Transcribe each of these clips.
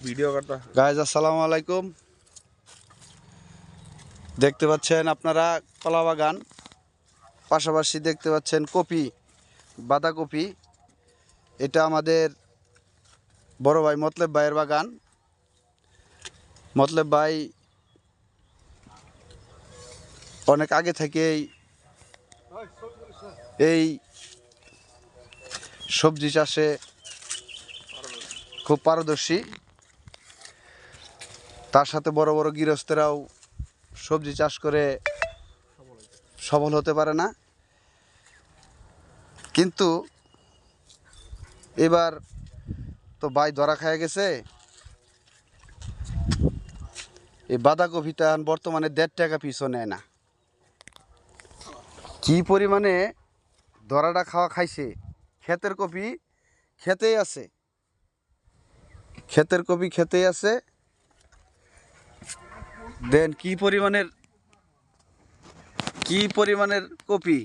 Video করতে guys আসসালামু আলাইকুম। দেখতে পাচ্ছেন আপনারা কলা বাগান, পাশাপাশি দেখতে পাচ্ছেন কপি, বাঁধাকপি। এটা আমাদের বড় ভাই মতলেব ভাইয়ের বাগান। মতলেব ভাই অনেক আগে থেকেই এই সবজি চাষে খুব পারদর্শী। তার সাথে বড় বড় গৃহস্থরাও সবজি চাষ করে সফল হতে পারে না, কিন্তু এবার তো ভাই ধরা খায় গেছে। এই বাঁধাকপিটা বর্তমানে 1.5 টাকা পিছও নেয় না। কি পরিমাণে ধরাটা খাওয়া খাইছে। ক্ষেতের কপি খেতেই আছে, ক্ষেতের কপি খেতেই আছে। দেন কি পরিমাণের কপি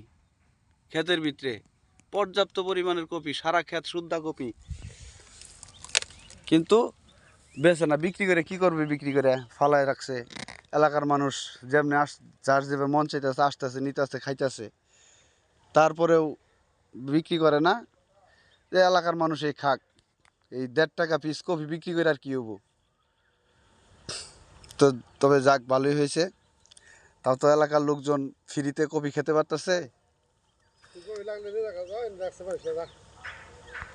ক্ষেতের ভিতরে, পর্যাপ্ত পরিমাণের কপি, সারা ক্ষেত শুদ্ধা কপি, কিন্তু বেচে না। বিক্রি করে কি করবে? বিক্রি করে ফালায় রাখছে। এলাকার মানুষ যেমনি যার যেভাবে মন চাইতেছে আসতেছে, নিতেছে, খাইতেছে, তারপরেও বিক্রি করে না। যে এলাকার মানুষ এই খাক, এই 1.5 টাকা পিস কপি বিক্রি করে আর কি হবো? তো তবে যাক, ভালোই হয়েছে। তাও তো এলাকার লোকজন ফ্রিতে কপি খেতে পারতেছে।